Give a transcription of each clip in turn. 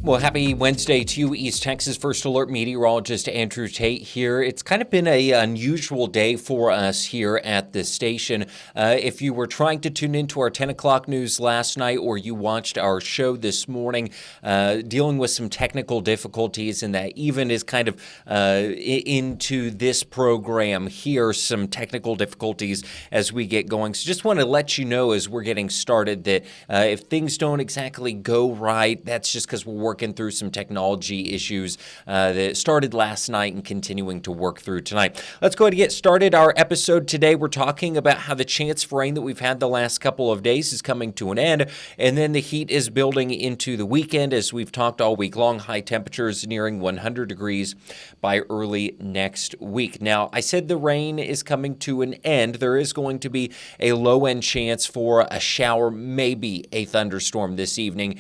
Well, happy Wednesday to you, East Texas First Alert meteorologist Andrew Tate here. It's kind of been an unusual day for us here at this station. If you were trying to tune into our 10 o'clock news last night or you watched our show this morning, dealing with some technical difficulties, and that even is kind of into this program here, some technical difficulties as we get going. So just want to let you know as we're getting started that if things don't exactly go right, that's just because we're working through some technology issues that started last night and continuing to work through tonight. Let's go ahead and get started. Our episode today, we're talking about how the chance for rain that we've had the last couple of days is coming to an end, and then the heat is building into the weekend as we've talked all week long. High temperatures nearing 100 degrees by early next week. Now, I said the rain is coming to an end. There is going to be a low-end chance for a shower, maybe a thunderstorm this evening.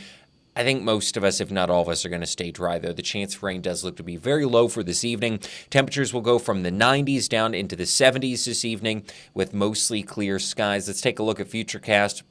I think most of us, if not all of us, are going to stay dry, though. The chance for rain does look to be very low for this evening. Temperatures will go from the 90s down into the 70s this evening with mostly clear skies. Let's take a look at Futurecast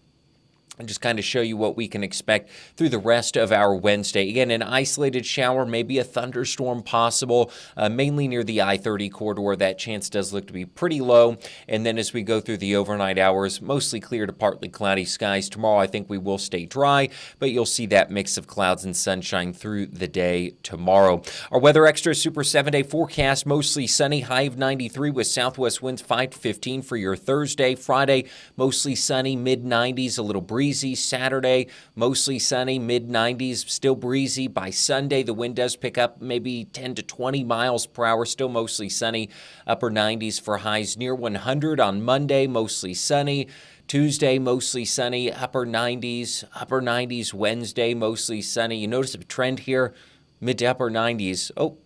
and just kind of show you what we can expect through the rest of our Wednesday. Again, an isolated shower, maybe a thunderstorm possible, mainly near the I-30 corridor. That chance does look to be pretty low. And then as we go through the overnight hours, mostly clear to partly cloudy skies. Tomorrow, I think we will stay dry, but you'll see that mix of clouds and sunshine through the day tomorrow. Our Weather Extra Super 7-day forecast, mostly sunny, high of 93 with southwest winds 5 to 15 for your Thursday. Friday, mostly sunny, mid-90s, a little breezy. Saturday, mostly sunny, mid-90s, still breezy. By Sunday, the wind does pick up maybe 10 to 20 miles per hour, still mostly sunny, upper 90s for highs near 100. On Monday, mostly sunny. Tuesday, mostly sunny, upper 90s. Wednesday, mostly sunny. You notice a trend here, mid to upper 90s. Oh,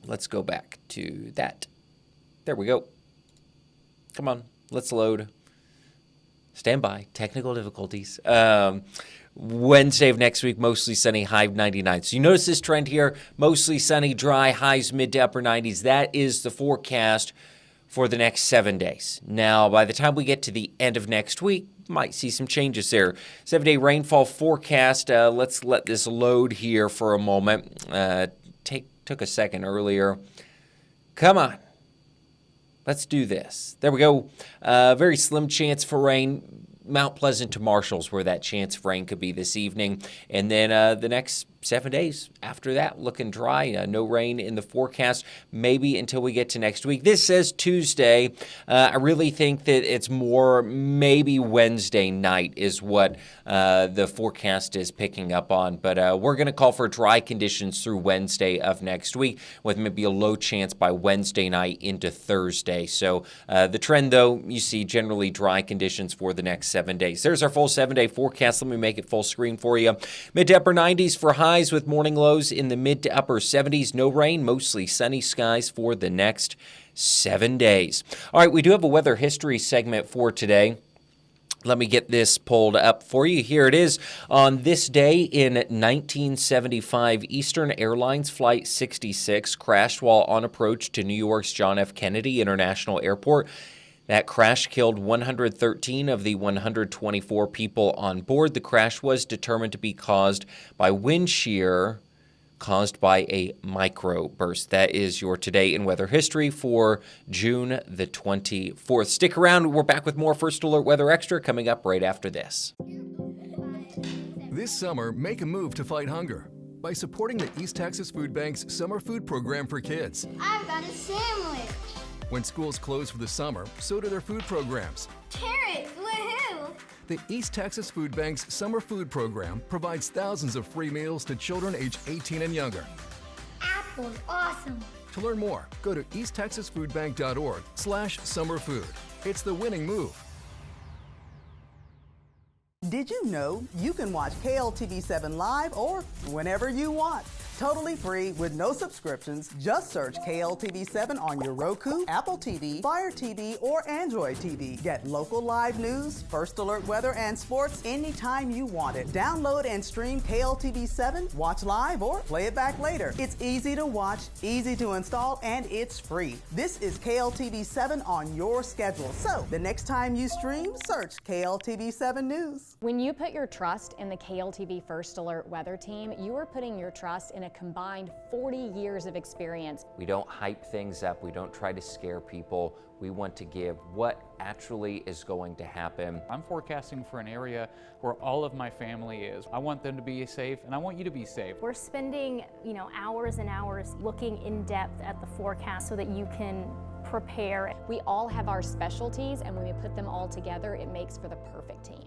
let's go back to that. There we go. Come on, let's load. Stand by. Technical difficulties. Wednesday of next week, mostly sunny, high of 99. So you notice this trend here, mostly sunny, dry, highs mid to upper 90s. That is the forecast for the next 7 days. Now, by the time we get to the end of next week, might see some changes there. 7-day rainfall forecast. Let's let this load here for a moment. Took a second earlier. Come on. Let's do this. There we go. Very slim chance for rain. Mount Pleasant to Marshalls where that chance for rain could be this evening. And then the next 7 days after that, looking dry. No rain in the forecast, maybe until we get to next week. This says Tuesday. I really think that it's more maybe Wednesday night is what the forecast is picking up on. But we're going to call for dry conditions through Wednesday of next week with maybe a low chance by Wednesday night into Thursday. So the trend, though, you see generally dry conditions for the next 7 days. There's our full 7-day forecast. Let me make it full screen for you. Mid to upper 90s for highs with morning lows in the mid to upper 70s. No rain, mostly sunny skies for the next 7 days. All right, we do have a weather history segment for today. Let me get this pulled up for you. Here it is. On this day in 1975, Eastern Airlines Flight 66 crashed while on approach to New York's John F. Kennedy International Airport. That crash killed 113 of the 124 people on board. The crash was determined to be caused by wind shear caused by a microburst. That is your Today in Weather History for June the 24th. Stick around. We're back with more First Alert Weather Extra coming up right after this. This summer, make a move to fight hunger by supporting the East Texas Food Bank's Summer Food Program for Kids. I've got a sandwich. When schools close for the summer, so do their food programs. Carrots, woohoo! The East Texas Food Bank's Summer Food Program provides thousands of free meals to children age 18 and younger. Apples, awesome. To learn more, go to easttexasfoodbank.org/summerfood. It's the winning move. Did you know you can watch KLTV7 live or whenever you want? totally free with no subscriptions. Just search KLTV7 on your Roku, Apple TV, Fire TV, or Android TV. Get local live news, first alert weather, and sports anytime you want it. Download and stream KLTV7, watch live, or play it back later. It's easy to watch, easy to install, and it's free. This is KLTV7 on your schedule. So the next time you stream, search KLTV7 News. When you put your trust in the KLTV First Alert weather team, you are putting your trust in a combined 40 years of experience. We don't hype things up. We don't try to scare people. We want to give what actually is going to happen. I'm forecasting for an area where all of my family is. I want them to be safe, and I want you to be safe. We're spending, hours and hours looking in depth at the forecast so that you can prepare. We all have our specialties, and when we put them all together, it makes for the perfect team.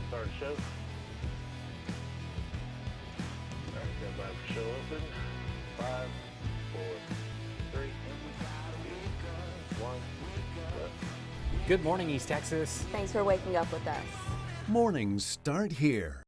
Start the show. All right, stand by for show open. 5, 4, 3, 2, 1. Good morning, East Texas. Thanks for waking up with us. Mornings start here.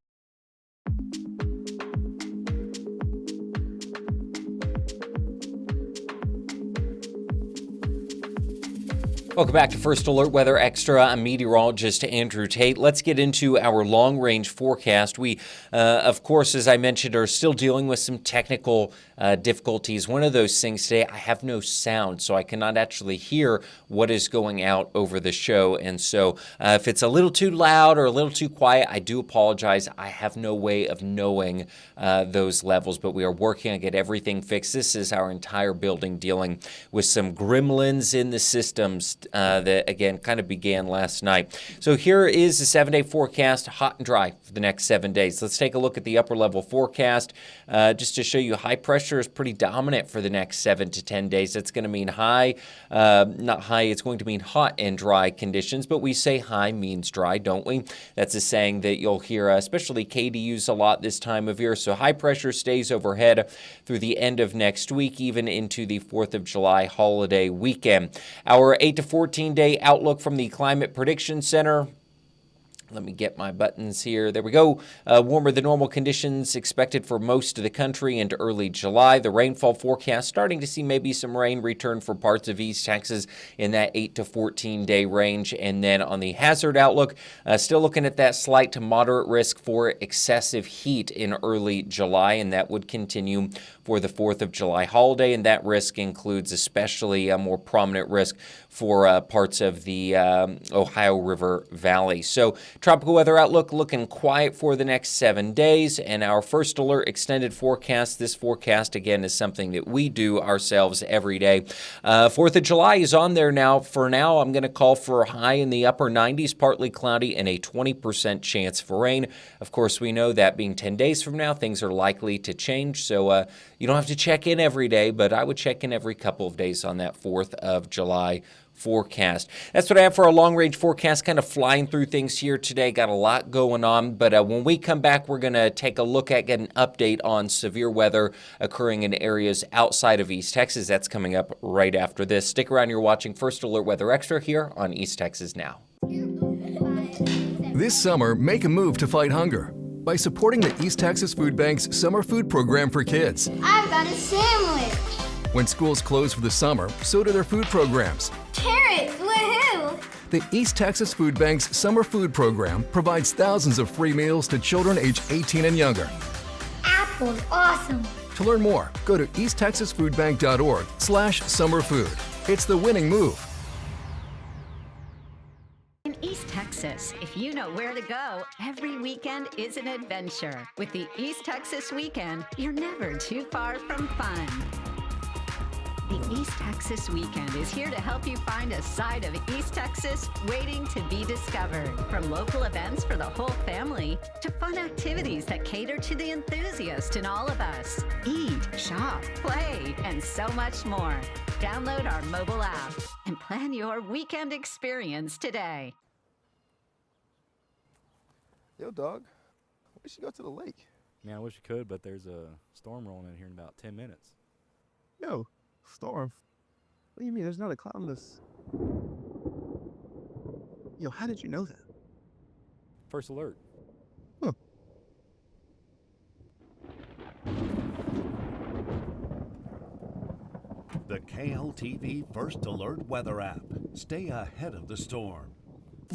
Welcome back to First Alert Weather Extra. I'm meteorologist Andrew Tate. Let's get into our long-range forecast. We, of course, as I mentioned, are still dealing with some technical difficulties. One of those things today, I have no sound, so I cannot actually hear what is going out over the show. And so if it's a little too loud or a little too quiet, I do apologize. I have no way of knowing those levels, but we are working on get everything fixed. This is our entire building dealing with some gremlins in the systems that, again, kind of began last night. So here is the 7-day forecast, hot and dry for the next 7 days. Let's take a look at the upper level forecast just to show you high pressure is pretty dominant for the next 7 to 10 days. That's going to mean not high, it's going to mean hot and dry conditions, but we say high means dry, don't we? That's a saying that you'll hear, especially Katie use a lot this time of year. So high pressure stays overhead through the end of next week, even into the 4th of July holiday weekend. Our 8 to 14-day outlook from the Climate Prediction Center. Let me get my buttons here. There we go. Warmer than normal conditions expected for most of the country into early July. The rainfall forecast starting to see maybe some rain return for parts of East Texas in that 8 to 14-day range. And then on the hazard outlook, still looking at that slight to moderate risk for excessive heat in early July, and that would continue for the 4th of July holiday. And that risk includes especially a more prominent risk for parts of the Ohio River Valley. So tropical weather outlook looking quiet for the next 7 days. And our first alert extended forecast, this forecast again is something that we do ourselves every day. 4th of July is on there now. For now, I'm going to call for a high in the upper 90s, partly cloudy, and a 20% chance for rain. Of course, we know that being 10 days from now, things are likely to change. So you don't have to check in every day, but I would check in every couple of days on that 4th of July forecast. That's what I have for our long-range forecast, kind of flying through things here today. Got a lot going on, but when we come back, we're going to take a look at, get an update on severe weather occurring in areas outside of East Texas. That's coming up right after this. Stick around. You're watching First Alert Weather Extra here on East Texas Now. This summer, make a move to fight hunger by supporting the East Texas Food Bank's Summer Food Program for Kids. I've got a sandwich. When schools close for the summer, so do their food programs. Carrots, woohoo! The East Texas Food Bank's Summer Food Program provides thousands of free meals to children age 18 and younger. Apples, awesome. To learn more, go to easttexasfoodbank.org/summerfood. It's the winning move. In East Texas, if you know where to go, every weekend is an adventure. With the East Texas Weekend, you're never too far from fun. The East Texas Weekend is here to help you find a side of East Texas waiting to be discovered. From local events for the whole family to fun activities that cater to the enthusiast in all of us. Eat, shop, play, and so much more. Download our mobile app and plan your weekend experience today. Yo, dog, we should go to the lake. Man, I wish we could, but there's a storm rolling in here in about 10 minutes. Yo, storm. What do you mean? There's not a cloud in this. Yo, how did you know that? First alert. Huh. The KLTV First Alert Weather app. Stay ahead of the storm.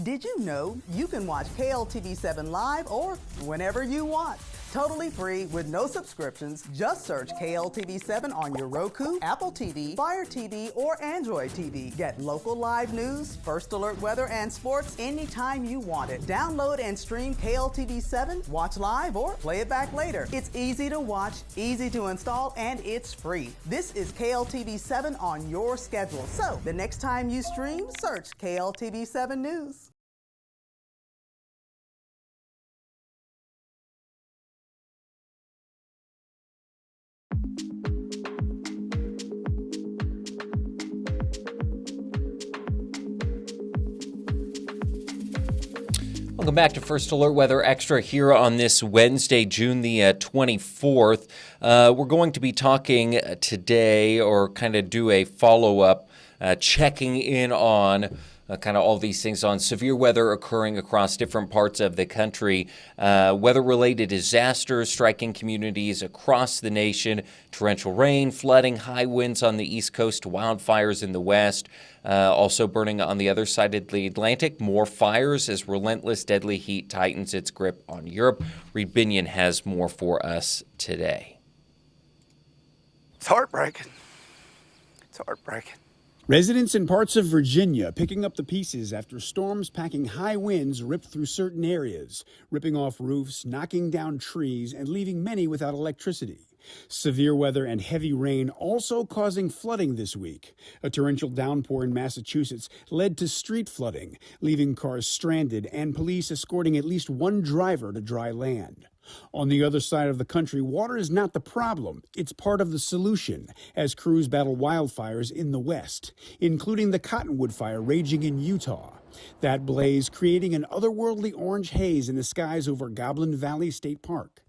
Did you know you can watch KLTV 7 live or whenever you want? Totally free with no subscriptions. Just search KLTV 7 on your Roku, Apple TV, Fire TV, or Android TV. Get local live news, first alert weather, and sports anytime you want it. Download and stream KLTV 7, watch live, or play it back later. It's easy to watch, easy to install, and it's free. This is KLTV 7 on your schedule. So the next time you stream, search KLTV 7 News. Welcome back to First Alert Weather Extra here on this Wednesday, June the 24th. We're going to be talking today, or kind of do a follow-up, checking in on kind of all these things on severe weather occurring across different parts of the country. Weather-related disasters striking communities across the nation. Torrential rain, flooding, high winds on the East Coast, wildfires in the West. Also burning on the other side of the Atlantic. More fires as relentless, deadly heat tightens its grip on Europe. Reed Binion has more for us today. It's heartbreaking. It's heartbreaking. Residents in parts of Virginia picking up the pieces after storms packing high winds ripped through certain areas, ripping off roofs, knocking down trees, and leaving many without electricity. Severe weather and heavy rain also causing flooding this week. A torrential downpour in Massachusetts led to street flooding, leaving cars stranded and police escorting at least one driver to dry land. On the other side of the country, water is not the problem. It's part of the solution as crews battle wildfires in the West, including the Cottonwood Fire raging in Utah. That blaze creating an otherworldly orange haze in the skies over Goblin Valley State Park.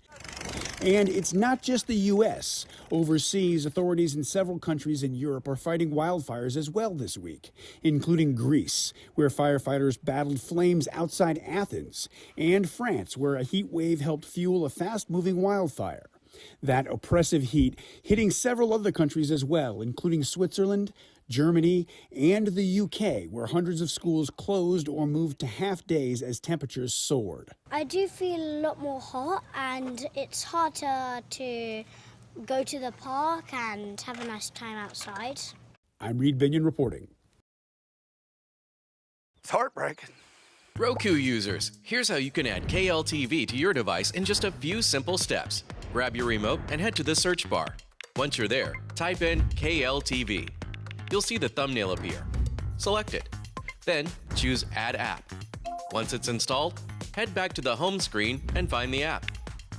And it's not just the U.S. Overseas, authorities in several countries in Europe are fighting wildfires as well this week, including Greece, where firefighters battled flames outside Athens, and France, where a heat wave helped fuel a fast-moving wildfire. That oppressive heat hitting several other countries as well, including Switzerland, Germany, and the UK, where hundreds of schools closed or moved to half days as temperatures soared. I do feel a lot more hot, and it's harder to go to the park and have a nice time outside. I'm Reed Binion reporting. It's heartbreaking. Roku users, here's how you can add KLTV to your device in just a few simple steps. Grab your remote and head to the search bar. Once you're there, type in KLTV. You'll see the thumbnail appear. Select it. Then choose Add App. Once it's installed, head back to the home screen and find the app.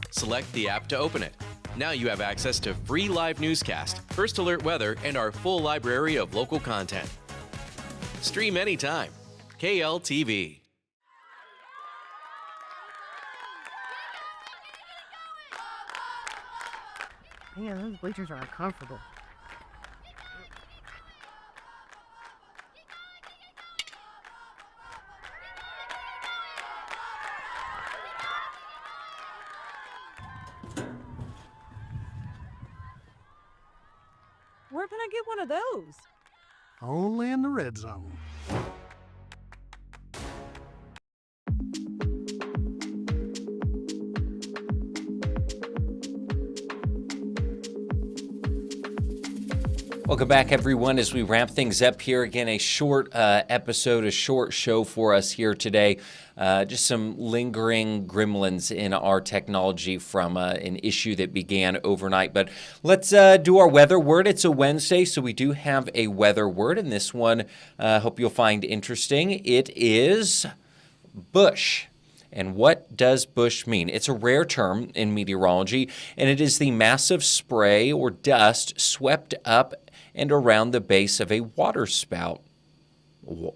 Select the app to open it. Now you have access to free live newscast, First Alert Weather, and our full library of local content. Stream anytime. KLTV. Man, those bleachers are uncomfortable. Where can I get one of those? Only in the red zone. Welcome back, everyone, as we wrap things up here. Again, a short episode, a short show for us here today. Just some lingering gremlins in our technology from an issue that began overnight. But let's do our weather word. It's a Wednesday, so we do have a weather word, and this one hope you'll find interesting. It is bush. And what does bush mean? It's a rare term in meteorology, and it is the massive spray or dust swept up and around the base of a water spout.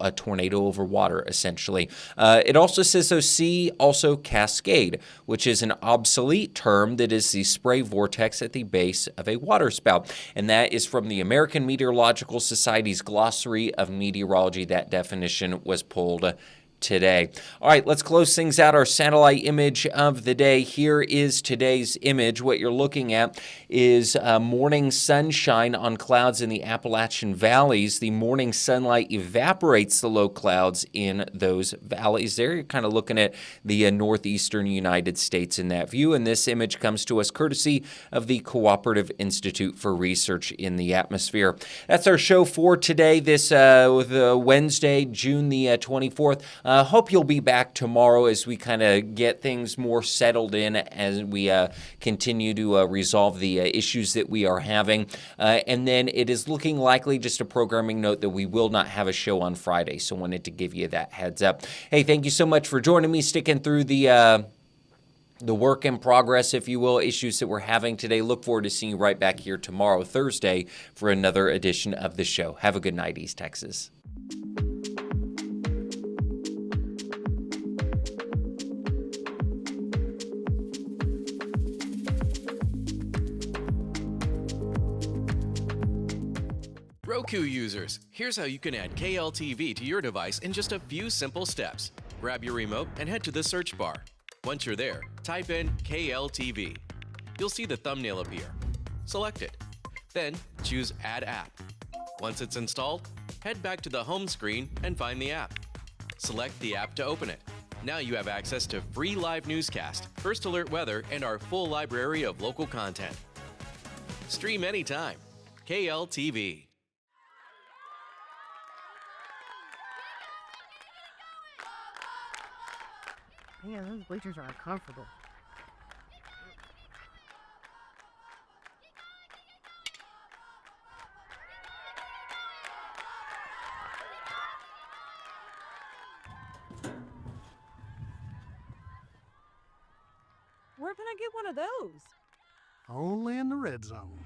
a tornado over water, essentially. It also says, so see also cascade, which is an obsolete term that is the spray vortex at the base of a waterspout. And that is from the American Meteorological Society's Glossary of Meteorology. That definition was pulled today. All right, let's close things out. Our satellite image of the day. Here is today's image. What you're looking at is morning sunshine on clouds in the Appalachian valleys. The morning sunlight evaporates the low clouds in those valleys there. You're kind of looking at the northeastern United States in that view. And this image comes to us courtesy of the Cooperative Institute for Research in the Atmosphere. That's our show for today, this Wednesday, June the 24th. Hope you'll be back tomorrow as we kind of get things more settled in as we continue to resolve the issues that we are having. And then it is looking likely, just a programming note, that we will not have a show on Friday. So wanted to give you that heads up. Hey, thank you so much for joining me, sticking through the work in progress, if you will, issues that we're having today. Look forward to seeing you right back here tomorrow, Thursday, for another edition of the show. Have a good night, East Texas. Roku users, here's how you can add KLTV to your device in just a few simple steps. Grab your remote and head to the search bar. Once you're there, type in KLTV. You'll see the thumbnail appear. Select it. Then choose Add App. Once it's installed, head back to the home screen and find the app. Select the app to open it. Now you have access to free live newscast, First Alert weather, and our full library of local content. Stream anytime. KLTV. Man, those bleachers are uncomfortable. Where can I get one of those? Only in the red zone.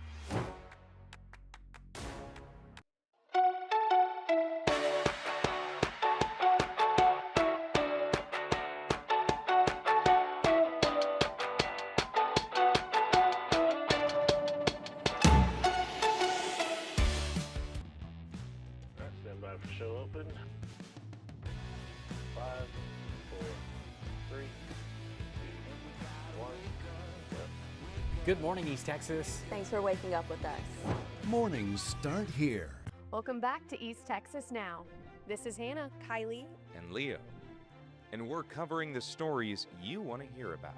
Stand by for show open. 5, 4, 3, 2, 1. Good morning, East Texas. Thanks for waking up with us. Mornings start here. Welcome back to East Texas Now. This is Hannah, Kylie, and Leo. And we're covering the stories you want to hear about.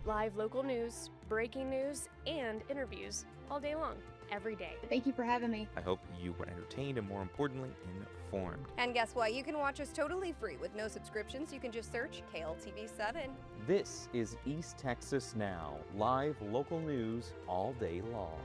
live local news, breaking news, and interviews all day long, every day. Thank you for having me. I hope you were entertained and, more importantly, informed. And guess what? You can watch us totally free with no subscriptions. You can just search KLTV 7. This is East Texas Now, live local news all day long.